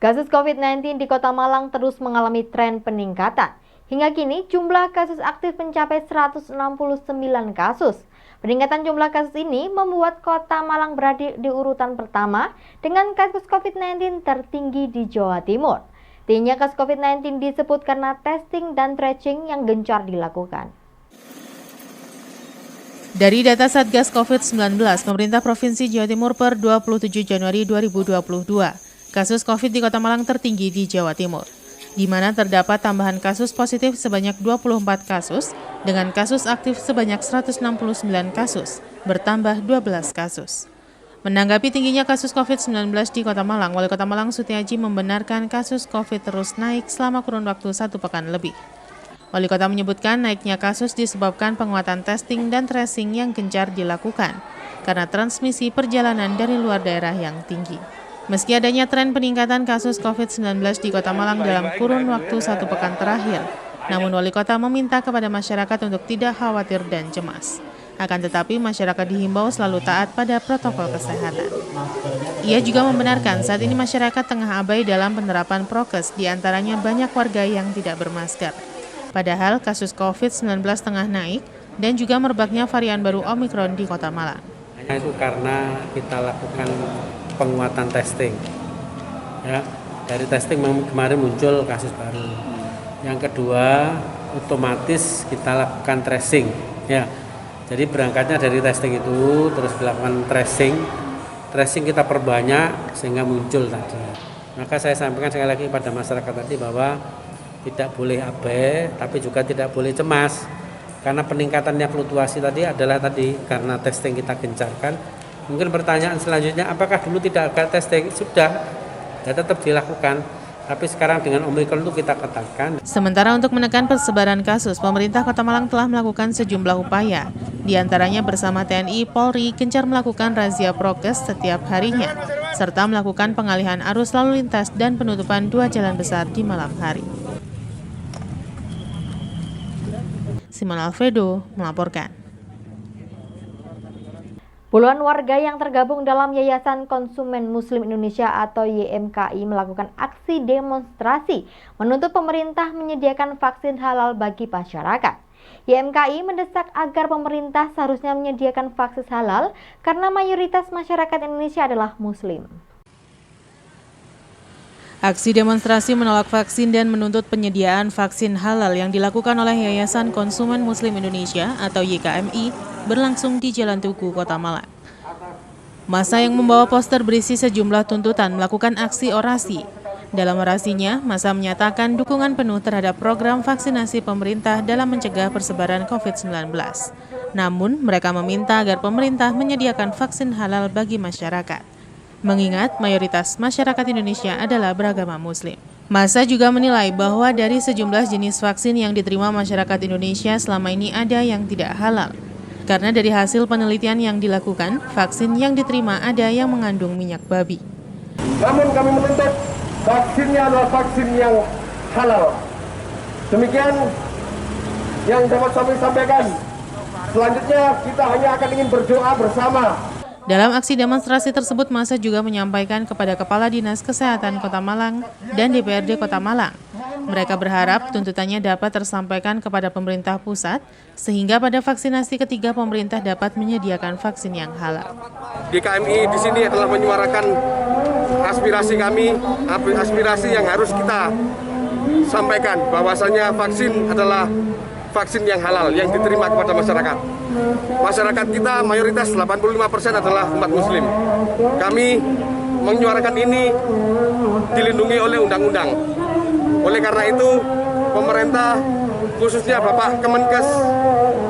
Kasus COVID-19 di Kota Malang terus mengalami tren peningkatan. Hingga kini jumlah kasus aktif mencapai 169 kasus. Peningkatan jumlah kasus ini membuat Kota Malang berada di urutan pertama dengan kasus COVID-19 tertinggi di Jawa Timur. Tingginya kasus COVID-19 disebut karena testing dan tracing yang gencar dilakukan. Dari data Satgas COVID-19, pemerintah Provinsi Jawa Timur per 27 Januari 2022, kasus COVID di Kota Malang tertinggi di Jawa Timur, di mana terdapat tambahan kasus positif sebanyak 24 kasus, dengan kasus aktif sebanyak 169 kasus, bertambah 12 kasus. Menanggapi tingginya kasus COVID-19 di Kota Malang, Wali Kota Malang Sutiaji membenarkan kasus COVID terus naik selama kurun waktu 1 pekan lebih. Wali Kota menyebutkan naiknya kasus disebabkan penguatan testing dan tracing yang gencar dilakukan, karena transmisi perjalanan dari luar daerah yang tinggi. Meski adanya tren peningkatan kasus COVID-19 di Kota Malang dalam kurun waktu 1 pekan terakhir, namun Wali Kota meminta kepada masyarakat untuk tidak khawatir dan cemas. Akan tetapi masyarakat dihimbau selalu taat pada protokol kesehatan. Ia juga membenarkan saat ini masyarakat tengah abai dalam penerapan prokes, diantaranya banyak warga yang tidak bermasker. Padahal kasus COVID-19 tengah naik dan juga merebaknya varian baru Omikron di Kota Malang. Itu karena kita lakukan penguatan testing, ya, dari testing kemarin muncul kasus baru. Yang kedua, otomatis kita lakukan tracing, ya. Jadi berangkatnya dari testing itu terus dilakukan tracing kita perbanyak sehingga muncul tadi. Maka saya sampaikan sekali lagi pada masyarakat tadi bahwa tidak boleh abai, tapi juga tidak boleh cemas, karena peningkatannya fluktuasi tadi adalah karena testing kita gencarkan. Mungkin pertanyaan selanjutnya, apakah dulu tidak ada testing? Sudah, ya tetap dilakukan. Tapi sekarang dengan Omikron itu kita ketatkan. Sementara untuk menekan persebaran kasus, pemerintah Kota Malang telah melakukan sejumlah upaya. Di antaranya bersama TNI, Polri, gencar melakukan razia prokes setiap harinya, serta melakukan pengalihan arus lalu lintas dan penutupan 2 jalan besar di malam hari. Simon Alfredo melaporkan. Puluhan warga yang tergabung dalam Yayasan Konsumen Muslim Indonesia atau YMKI melakukan aksi demonstrasi menuntut pemerintah menyediakan vaksin halal bagi masyarakat. YMKI mendesak agar pemerintah seharusnya menyediakan vaksin halal karena mayoritas masyarakat Indonesia adalah Muslim. Aksi demonstrasi menolak vaksin dan menuntut penyediaan vaksin halal yang dilakukan oleh Yayasan Konsumen Muslim Indonesia atau YKMI berlangsung di Jalan Tugu, Kota Malang. Massa yang membawa poster berisi sejumlah tuntutan melakukan aksi orasi. Dalam orasinya, massa menyatakan dukungan penuh terhadap program vaksinasi pemerintah dalam mencegah persebaran COVID-19. Namun, mereka meminta agar pemerintah menyediakan vaksin halal bagi masyarakat, mengingat mayoritas masyarakat Indonesia adalah beragama Muslim. Massa juga menilai bahwa dari sejumlah jenis vaksin yang diterima masyarakat Indonesia selama ini ada yang tidak halal. Karena dari hasil penelitian yang dilakukan, vaksin yang diterima ada yang mengandung minyak babi. Namun kami menuntut vaksinnya adalah vaksin yang halal. Demikian yang dapat kami sampaikan. Selanjutnya kita hanya akan ingin berdoa bersama. Dalam aksi demonstrasi tersebut, massa juga menyampaikan kepada Kepala Dinas Kesehatan Kota Malang dan DPRD Kota Malang. Mereka berharap tuntutannya dapat tersampaikan kepada pemerintah pusat, sehingga pada vaksinasi ketiga pemerintah dapat menyediakan vaksin yang halal. YKMI di sini adalah menyuarakan aspirasi kami, aspirasi yang harus kita sampaikan, bahwasanya vaksin adalah vaksin yang halal yang diterima kepada masyarakat. Masyarakat kita mayoritas 85% adalah umat Muslim. Kami menyuarakan ini dilindungi oleh undang-undang. Oleh karena itu, pemerintah khususnya Bapak Kemenkes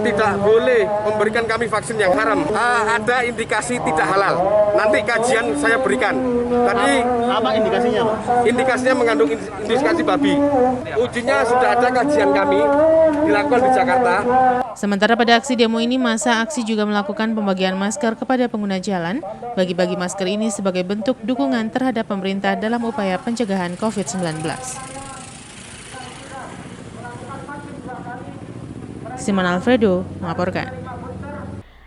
tidak boleh memberikan kami vaksin yang haram. Ada indikasi tidak halal. Nanti kajian saya berikan. Tadi apa indikasinya, Pak? Indikasinya mengandung indikasi babi. Ujinya sudah ada kajian kami dilakukan di Jakarta. Sementara pada aksi demo ini, massa aksi juga melakukan pembagian masker kepada pengguna jalan. Bagi-bagi masker ini sebagai bentuk dukungan terhadap pemerintah dalam upaya pencegahan COVID-19. Simon Alfredo melaporkan.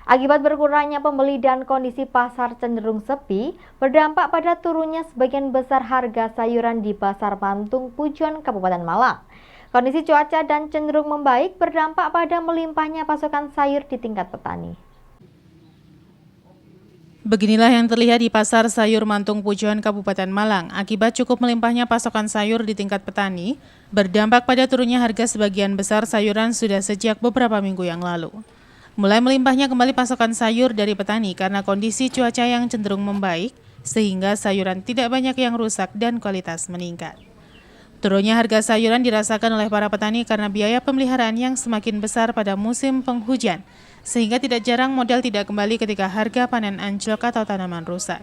Akibat berkurangnya pembeli dan kondisi pasar cenderung sepi, berdampak pada turunnya sebagian besar harga sayuran di Pasar Mantung Pujon, Kabupaten Malang. Kondisi cuaca dan cenderung membaik berdampak pada melimpahnya pasokan sayur di tingkat petani. Beginilah yang terlihat di Pasar Sayur Mantung Pujon, Kabupaten Malang. Akibat cukup melimpahnya pasokan sayur di tingkat petani, berdampak pada turunnya harga sebagian besar sayuran sudah sejak beberapa minggu yang lalu. Mulai melimpahnya kembali pasokan sayur dari petani karena kondisi cuaca yang cenderung membaik, sehingga sayuran tidak banyak yang rusak dan kualitas meningkat. Turunnya harga sayuran dirasakan oleh para petani karena biaya pemeliharaan yang semakin besar pada musim penghujan, sehingga tidak jarang modal tidak kembali ketika harga panen anjlok atau tanaman rusak.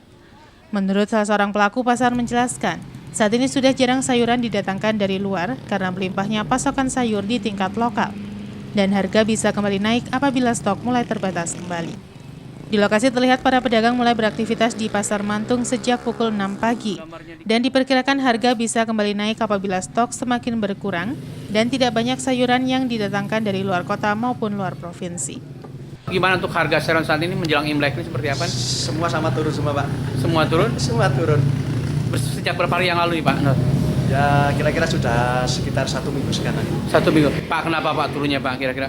Menurut salah seorang pelaku pasar menjelaskan, saat ini sudah jarang sayuran didatangkan dari luar karena melimpahnya pasokan sayur di tingkat lokal, dan harga bisa kembali naik apabila stok mulai terbatas kembali. Di lokasi terlihat para pedagang mulai beraktivitas di Pasar Mantung sejak pukul 6 pagi, dan diperkirakan harga bisa kembali naik apabila stok semakin berkurang dan tidak banyak sayuran yang didatangkan dari luar kota maupun luar provinsi. Gimana untuk harga sayuran saat ini menjelang Imlek ini seperti apa? Semua sama turun semua, Pak. Semua turun? Semua turun. Sejak berapa hari yang lalu nih, Pak? Ya kira-kira sudah sekitar 1 minggu sekarang. 1 minggu. Pak, kenapa Pak turunnya Pak kira-kira?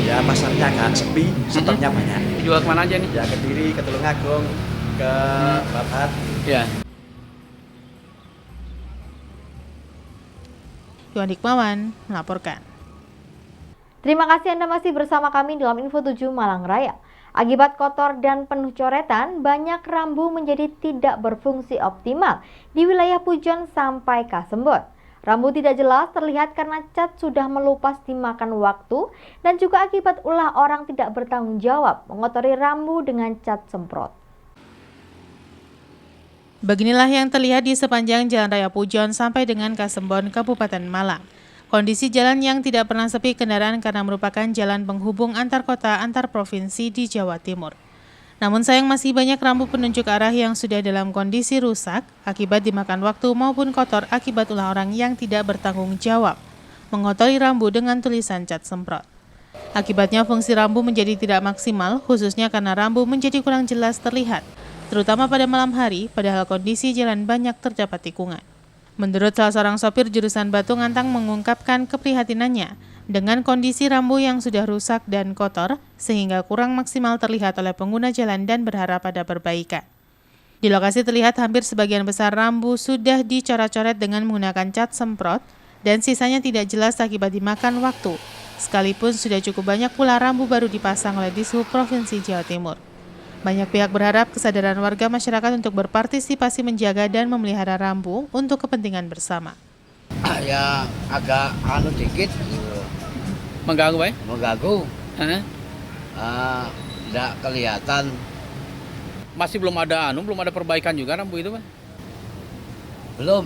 Ya pasarnya agak sepi, stoknya banyak. Jual kemana aja nih? Ya ke Kediri, ke Tulungagung, ke Babat. Ya. Iwan Hikmawan melaporkan. Terima kasih Anda masih bersama kami dalam Info 7 Malang Raya. Akibat kotor dan penuh coretan, banyak rambu menjadi tidak berfungsi optimal di wilayah Pujon sampai Kasembon. Rambu tidak jelas terlihat karena cat sudah melupas dimakan waktu dan juga akibat ulah orang tidak bertanggung jawab mengotori rambu dengan cat semprot. Beginilah yang terlihat di sepanjang Jalan Raya Pujon sampai dengan Kasembon, Kabupaten Malang. Kondisi jalan yang tidak pernah sepi kendaraan karena merupakan jalan penghubung antar kota antar provinsi di Jawa Timur. Namun sayang masih banyak rambu penunjuk arah yang sudah dalam kondisi rusak akibat dimakan waktu maupun kotor akibat ulah orang yang tidak bertanggung jawab mengotori rambu dengan tulisan cat semprot. Akibatnya fungsi rambu menjadi tidak maksimal, khususnya karena rambu menjadi kurang jelas terlihat, terutama pada malam hari, padahal kondisi jalan banyak terdapat tikungan. Menurut salah seorang sopir jurusan Batu Ngantang mengungkapkan keprihatinannya dengan kondisi rambu yang sudah rusak dan kotor sehingga kurang maksimal terlihat oleh pengguna jalan dan berharap pada perbaikan. Di lokasi terlihat hampir sebagian besar rambu sudah dicoret-coret dengan menggunakan cat semprot dan sisanya tidak jelas akibat dimakan waktu. Sekalipun sudah cukup banyak pula rambu baru dipasang oleh Dishub Provinsi Jawa Timur. Banyak pihak berharap kesadaran warga masyarakat untuk berpartisipasi menjaga dan memelihara rambu untuk kepentingan bersama. Ya agak dikit Mengganggu, Pak? mengganggu, Hah? tidak kelihatan. Masih belum ada perbaikan juga rambu itu, Pak? Belum.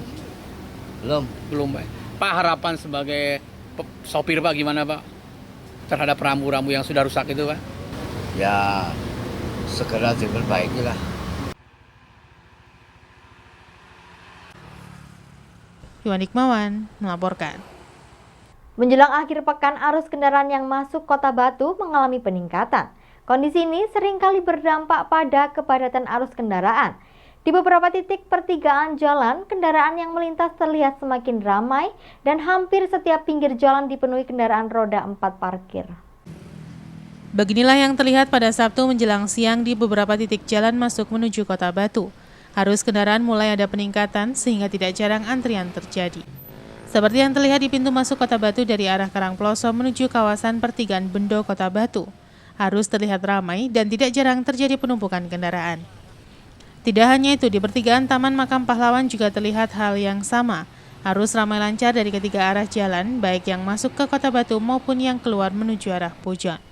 Belum, Pak. Pak, harapan sebagai sopir Pak gimana, Pak? Terhadap rambu-rambu yang sudah rusak itu, Pak? Ya segera diperbaiki lah. Iwan Hikmawan melaporkan. Menjelang akhir pekan, arus kendaraan yang masuk Kota Batu mengalami peningkatan. Kondisi ini seringkali berdampak pada kepadatan arus kendaraan. Di beberapa titik pertigaan jalan, kendaraan yang melintas terlihat semakin ramai dan hampir setiap pinggir jalan dipenuhi kendaraan roda 4 parkir. Beginilah yang terlihat pada Sabtu menjelang siang di beberapa titik jalan masuk menuju Kota Batu. Arus kendaraan mulai ada peningkatan sehingga tidak jarang antrian terjadi. Seperti yang terlihat di pintu masuk Kota Batu dari arah Karangploso menuju kawasan pertigaan Bendo Kota Batu. Arus terlihat ramai dan tidak jarang terjadi penumpukan kendaraan. Tidak hanya itu, di pertigaan Taman Makam Pahlawan juga terlihat hal yang sama. Arus ramai lancar dari ketiga arah jalan, baik yang masuk ke Kota Batu maupun yang keluar menuju arah Pujon.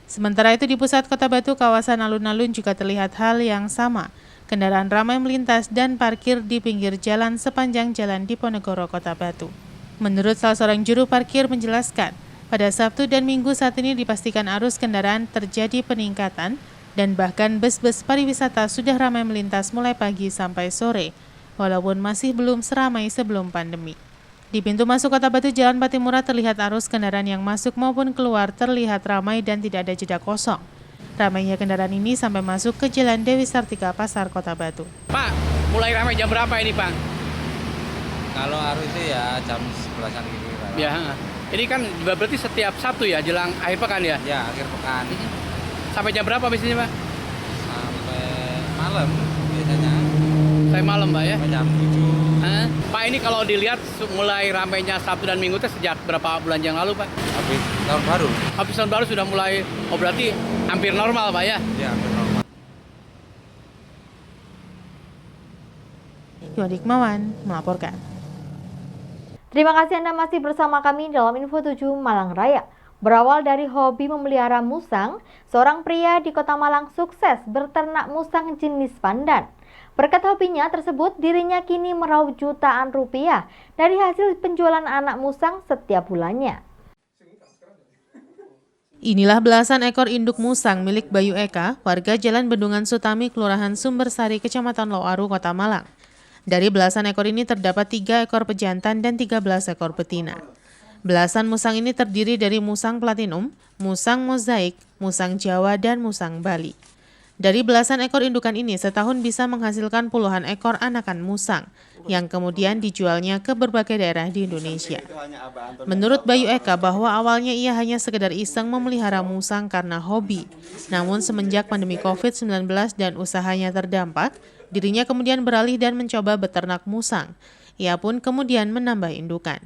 Sementara itu di pusat Kota Batu, kawasan alun-alun juga terlihat hal yang sama. Kendaraan ramai melintas dan parkir di pinggir jalan sepanjang jalan Diponegoro, Kota Batu. Menurut salah seorang juru parkir menjelaskan, pada Sabtu dan Minggu saat ini dipastikan arus kendaraan terjadi peningkatan dan bahkan bus-bus pariwisata sudah ramai melintas mulai pagi sampai sore, walaupun masih belum seramai sebelum pandemi. Di pintu masuk Kota Batu Jalan Patimura terlihat arus kendaraan yang masuk maupun keluar terlihat ramai dan tidak ada jeda kosong. Ramainya kendaraan ini sampai masuk ke Jalan Dewi Sartika, Pasar Kota Batu. Pak, mulai ramai jam berapa ini Pak? Kalau arus itu ya jam 11-an gitu. Ya, ini kan juga berarti setiap Sabtu ya, jelang akhir pekan ya? Ya, akhir pekan. Sampai jam berapa biasanya Pak? Sampai malam biasanya. Sampai malam Pak ya? Sampai jam 7. Pak, ini kalau dilihat mulai ramainya Sabtu dan Minggu itu sejak berapa bulan yang lalu Pak? Habis tahun baru. Habis tahun baru sudah mulai, oh berarti hampir normal Pak ya? Ya, hampir normal. Yodik Mawan melaporkan. Terima kasih Anda masih bersama kami dalam Info 7 Malang Raya. Berawal dari hobi memelihara musang, seorang pria di Kota Malang sukses berternak musang jenis pandan. Berkat hobinya tersebut, dirinya kini meraup jutaan rupiah dari hasil penjualan anak musang setiap bulannya. Inilah belasan ekor induk musang milik Bayu Eka, warga Jalan Bendungan Sutami, Kelurahan Sumbersari, Kecamatan Loaru, Kota Malang. Dari belasan ekor ini terdapat 3 ekor pejantan dan 13 ekor betina. Belasan musang ini terdiri dari musang platinum, musang mozaik, musang Jawa, dan musang Bali. Dari belasan ekor indukan ini, setahun bisa menghasilkan puluhan ekor anakan musang, yang kemudian dijualnya ke berbagai daerah di Indonesia. Menurut Bayu Eka bahwa awalnya ia hanya sekedar iseng memelihara musang karena hobi. Namun semenjak pandemi COVID-19 dan usahanya terdampak, dirinya kemudian beralih dan mencoba beternak musang. Ia pun kemudian menambah indukan.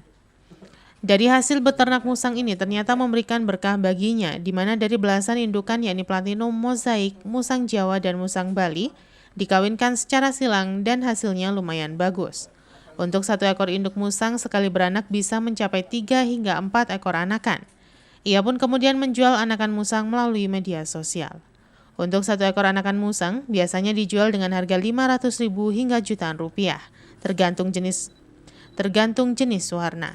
Dari hasil beternak musang ini ternyata memberikan berkah baginya, di mana dari belasan indukan yakni platinum, mozaik, musang Jawa, dan musang Bali dikawinkan secara silang dan hasilnya lumayan bagus. Untuk 1 ekor induk musang sekali beranak bisa mencapai 3 hingga 4 ekor anakan. Ia pun kemudian menjual anakan musang melalui media sosial. Untuk 1 ekor anakan musang biasanya dijual dengan harga 500.000 hingga jutaan rupiah, tergantung jenis warna.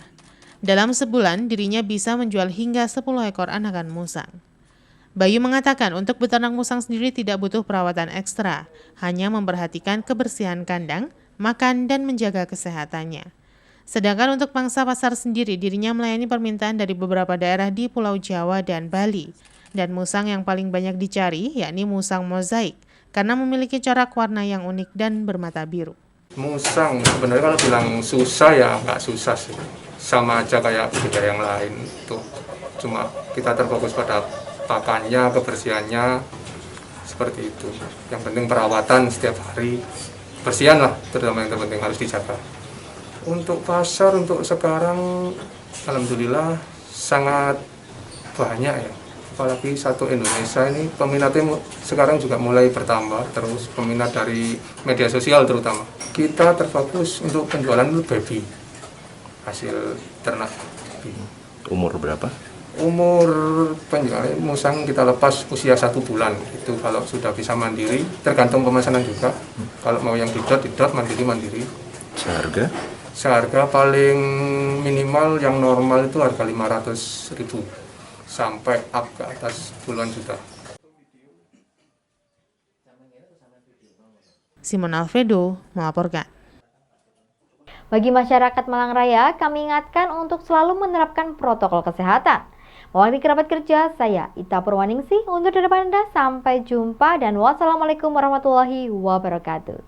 Dalam sebulan dirinya bisa menjual hingga 10 ekor anakan musang. Bayu mengatakan untuk beternak musang sendiri tidak butuh perawatan ekstra, hanya memperhatikan kebersihan kandang, makan, dan menjaga kesehatannya. Sedangkan untuk pangsa pasar sendiri, dirinya melayani permintaan dari beberapa daerah di Pulau Jawa dan Bali. Dan musang yang paling banyak dicari yakni musang mozaik, karena memiliki corak warna yang unik dan bermata biru. Musang sebenarnya kalau bilang susah ya nggak susah sih, sama aja kayak budaya yang lain tuh. Cuma kita terfokus pada pakannya, kebersihannya, seperti itu. Yang penting perawatan setiap hari, bersihan lah terutama yang terpenting harus dijaga. Untuk pasar untuk sekarang alhamdulillah sangat banyak ya. Apalagi satu Indonesia ini peminatnya sekarang juga mulai bertambah terus, peminat dari media sosial terutama. Kita terfokus untuk penjualan baby, hasil ternak baby. Umur berapa? Umur penjualan musang kita lepas usia 1 bulan. Itu kalau sudah bisa mandiri, tergantung pemesanan juga. Kalau mau yang didot, mandiri. Seharga? Seharga paling minimal yang normal itu harga 500.000. Sampai up ke atas puluhan juta. Simon Alfredo melaporkan. Bagi masyarakat Malang Raya, kami ingatkan untuk selalu menerapkan protokol kesehatan. Mewakili kerabat kerja, saya Ita Purwaningsih. Untuk dari Anda, sampai jumpa dan wassalamualaikum warahmatullahi wabarakatuh.